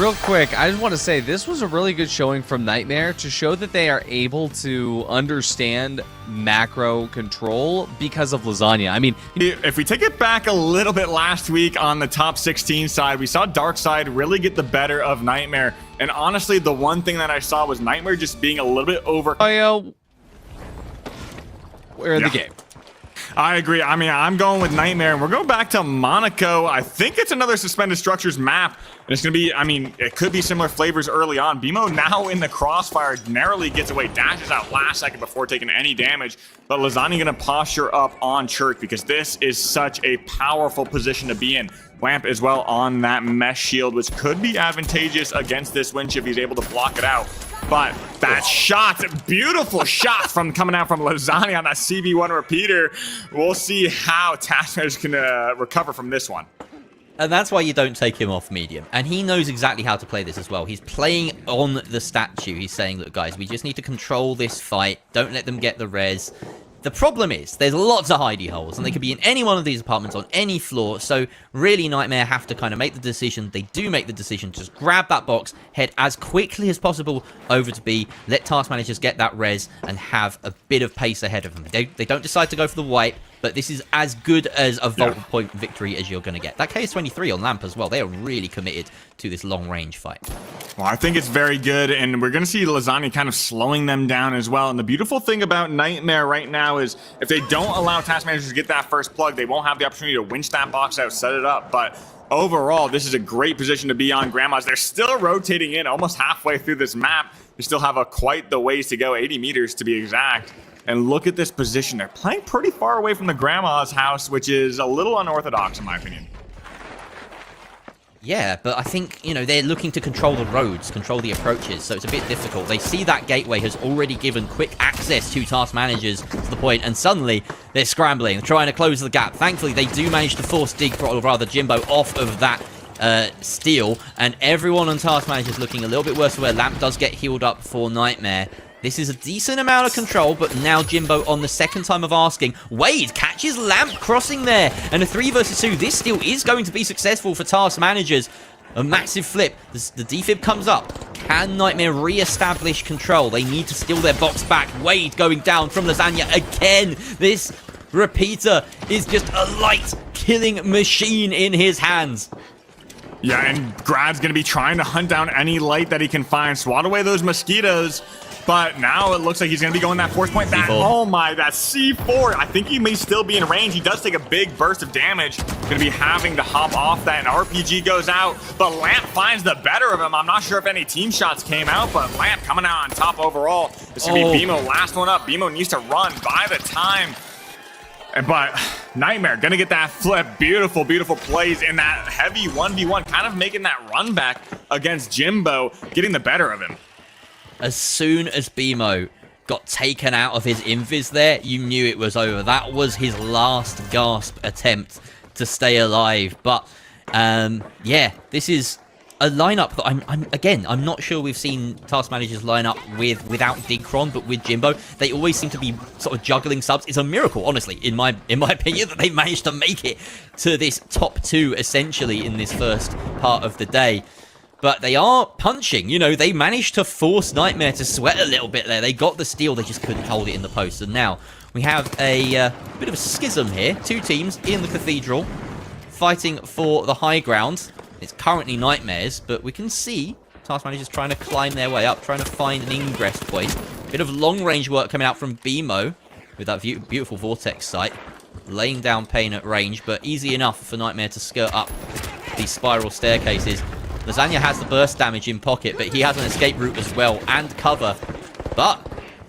real quick, I just want to say this was a really good showing from Nightmare to show that they are able to understand macro control because of Lasagna. I mean, if we take it back a little bit last week on the top 16 side, we saw Darkside really get the better of Nightmare. And honestly, the one thing that I saw was Nightmare just being a little bit over. We're in the game. I agree. I mean, I'm going with Nightmare, and we're going back to Monaco. I think it's another Suspended Structures map. And it's going to be, I mean, it could be similar flavors early on. BMO now in the crossfire, narrowly gets away, dashes out last second before taking any damage. But Lasagna going to posture up on Church because this is such a powerful position to be in. Lamp as well on that mesh shield, which could be advantageous against this winch if he's able to block it out. But that shot, beautiful shot from coming out from Lasagna on that CB1 repeater. We'll see how Taskmaster can recover from this one. And that's why you don't take him off medium. And he knows exactly how to play this as well. He's playing on the statue. He's saying, look, guys, we just need to control this fight. Don't let them get the res. The problem is, there's lots of hidey holes, and they could be in any one of these apartments on any floor, so really Nightmare have to kind of make the decision. They do make the decision to just grab that box, head as quickly as possible over to B, let Task Managers get that res, and have a bit of pace ahead of them. They don't decide to go for the wipe, but this is as good as a vault point victory as you're going to get. That KS-23 on Lamp as well, they are really committed to this long-range fight. Well, I think it's very good, and we're going to see Lasagna kind of slowing them down as well. And the beautiful thing about Nightmare right now is if they don't allow Task Managers to get that first plug, they won't have the opportunity to winch that box out, set it up. But overall, this is a great position to be on. Grandma's, they're still rotating in almost halfway through this map. They still have quite the ways to go, 80 meters to be exact. And look at this position. They're playing pretty far away from the Grandma's house, which is a little unorthodox in my opinion. Yeah, but I think, you know, they're looking to control the roads, control the approaches, so it's a bit difficult. They see that gateway has already given quick access to Task Managers to the point, and suddenly they're scrambling, trying to close the gap. Thankfully, they do manage to force or rather Jimbo off of that steal, and everyone on Task Managers looking a little bit worse, where Lamp does get healed up for Nightmare. This is a decent amount of control, but now Jimbo on the second time of asking. Wade catches Lamp crossing there, and a 3 versus 2. This steal is going to be successful for Task Managers. A massive flip. The defib comes up. Can Nightmare re-establish control? They need to steal their box back. Wade going down from Lasagna again. This repeater is just a light killing machine in his hands. Yeah, and Grad's going to be trying to hunt down any light that he can find, swat away those mosquitoes. But now it looks like he's going to be going that force point. That, oh my, that C4. I think he may still be in range. He does take a big burst of damage. Going to be having to hop off that, and RPG goes out. But Lamp finds the better of him. I'm not sure if any team shots came out, but Lamp coming out on top overall. This should be BMO last one up. BMO needs to run by the time. But Nightmare going to get that flip. Beautiful, beautiful plays in that heavy 1v1. Kind of making that run back against Jimbo, getting the better of him. As soon as BMO got taken out of his invis there, you knew it was over. That was his last gasp attempt to stay alive. But, yeah, this is a lineup that I'm not sure we've seen Task Managers line up without Digcron, but with Jimbo, they always seem to be sort of juggling subs. It's a miracle, honestly, in my opinion, that they managed to make it to this top 2, essentially, in this first part of the day. But they are punching. You know, they managed to force Nightmare to sweat a little bit there. They got the steal. They just couldn't hold it in the post. And now we have a bit of a schism here. 2 teams in the Cathedral fighting for the high ground. It's currently Nightmares, but we can see Task Managers trying to climb their way up, trying to find an ingress point. Bit of long-range work coming out from BMO with that beautiful Vortex sight. Laying down pain at range, but easy enough for Nightmare to skirt up these spiral staircases. Lasagna has the burst damage in pocket, but he has an escape route as well, and cover. But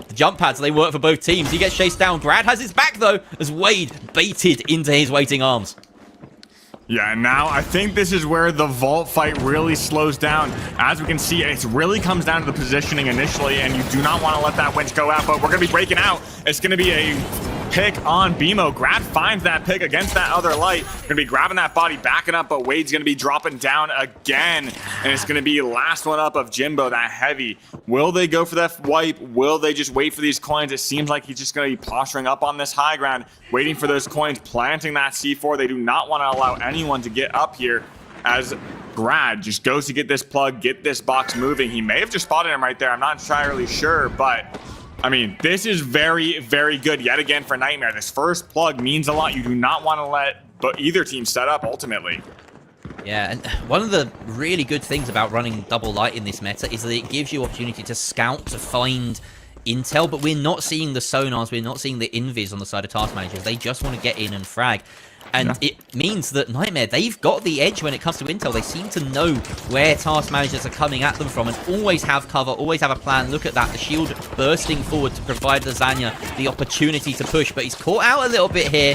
the jump pads, they work for both teams. He gets chased down. Grad has his back, though, as Wade baited into his waiting arms. Yeah, and now I think this is where the vault fight really slows down. As we can see, it really comes down to the positioning initially, and you do not want to let that winch go out, but we're going to be breaking out. It's going to be a pick on BMO. Grad finds that pick against that other light. Going to be grabbing that body, backing up, but Wade's going to be dropping down again. And it's going to be last one up of Jimbo, that heavy. Will they go for that wipe? Will they just wait for these coins? It seems like he's just going to be posturing up on this high ground, waiting for those coins, planting that C4. They do not want to allow anyone to get up here. as Grad just goes to get this plug, get this box moving. He may have just spotted him right there. I'm not entirely sure, but I mean, this is very, very good yet again for Nightmare. This first plug means a lot. You do not want to let either team set up ultimately. Yeah, and one of the really good things about running double light in this meta is that it gives you opportunity to scout, to find intel, but we're not seeing the sonars, we're not seeing the invis on the side of task managers. They just want to get in and frag. And it means that Nightmare, they've got the edge when it comes to intel. They seem to know where task managers are coming at them from and always have cover, always have a plan. Look at that, the shield bursting forward to provide Lasagna the opportunity to push, but he's caught out a little bit here.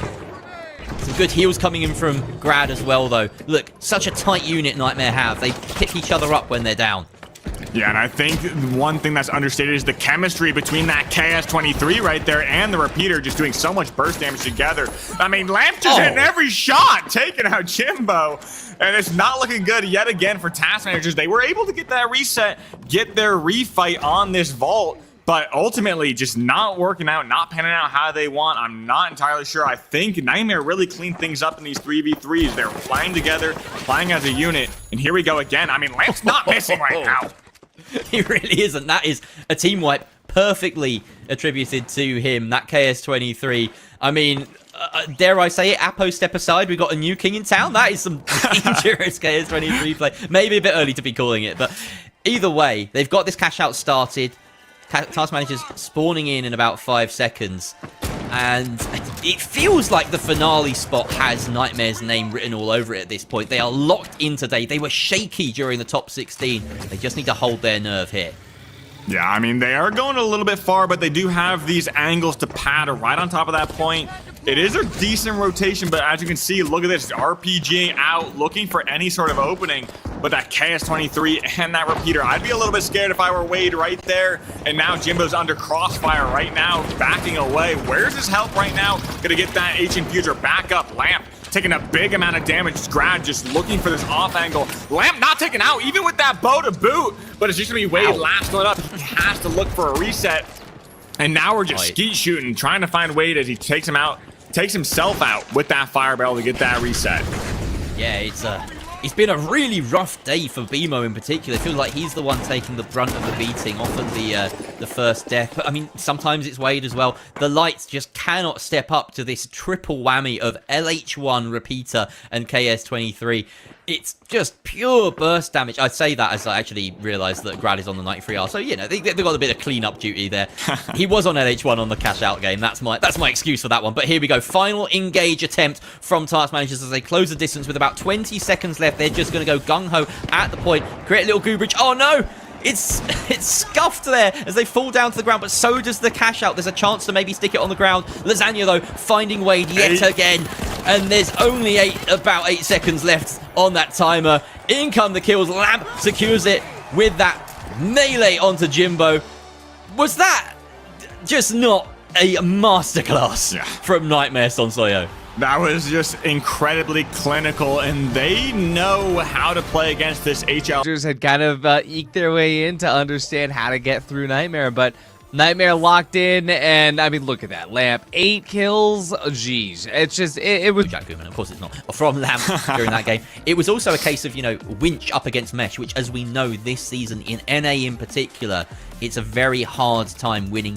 Some good heals coming in from Grad as well, though. Look, such a tight unit Nightmare have. They pick each other up when they're down. Yeah, and I think one thing that's understated is the chemistry between that KS23 right there and the repeater just doing so much burst damage together. I mean, Lamp just hitting every shot, taking out Jimbo. And it's not looking good yet again for task managers. They were able to get that reset, get their refight on this vault, but ultimately just not working out, not panning out how they want. I'm not entirely sure. I think Nightmare really cleaned things up in these 3v3s. They're playing together, playing as a unit. And here we go again. I mean, Lamp's not missing right now. He really isn't. That is a team wipe perfectly attributed to him, that KS23. I mean, dare I say it, Apo step aside, we got a new king in town. That is some dangerous KS23 play. Maybe a bit early to be calling it, but either way, they've got this cash out started. Task managers spawning in about 5 seconds. And it feels like the finale spot has Nightmare's name written all over it at this point. They are locked in today. They were shaky during the top 16. They just need to hold their nerve here. Yeah, I mean, they are going a little bit far, but they do have these angles to pad right on top of that point. It is a decent rotation, but as you can see, look at this, RPGing out, looking for any sort of opening. But that KS23 and that repeater, I'd be a little bit scared if I were Wade right there. And now Jimbo's under crossfire right now, backing away. Where's his help right now? Gonna get that H infuser back up. Lamp taking a big amount of damage. Grad just looking for this off angle. Lamp not taken out, even with that bow to boot. But it's just gonna be Wade last one up. He has to look for a reset. And now we're just skeet shooting, trying to find Wade as he takes him out, takes himself out with that fire barrel to get that reset. Yeah, it's been a really rough day for BMO in particular. It feels like he's the one taking the brunt of the beating, often the first death. But I mean, sometimes it's Wade as well. The lights just cannot step up to this triple whammy of LH1 repeater and KS23. It's just pure burst damage. I say that as I actually realised that Grad is on the 93R. So, you know, they've got a bit of clean-up duty there. He was on LH1 on the cash-out game. That's my excuse for that one. But here we go. Final engage attempt from task managers as they close the distance with about 20 seconds left. They're just going to go gung-ho at the point. Create a little gooberage. Oh, no! It's scuffed there as they fall down to the ground, but so does the cash out. There's a chance to maybe stick it on the ground. Lasagna, though, finding Wade yet again. And there's only about 8 seconds left on that timer. In come the kills. Lamp secures it with that melee onto Jimbo. Was that just not a masterclass from Nightmare Sonsoyo? That was just incredibly clinical, and they know how to play against this HL. Had kind of eked their way in to understand how to get through Nightmare, but Nightmare locked in, and I mean, look at that. Lamp, 8 kills. Oh, geez, it's just, it was... Jack Gooman, of course it's not. From Lamp during that game. It was also a case of, you know, Winch up against Mesh, which, as we know this season, in NA in particular, it's a very hard time winning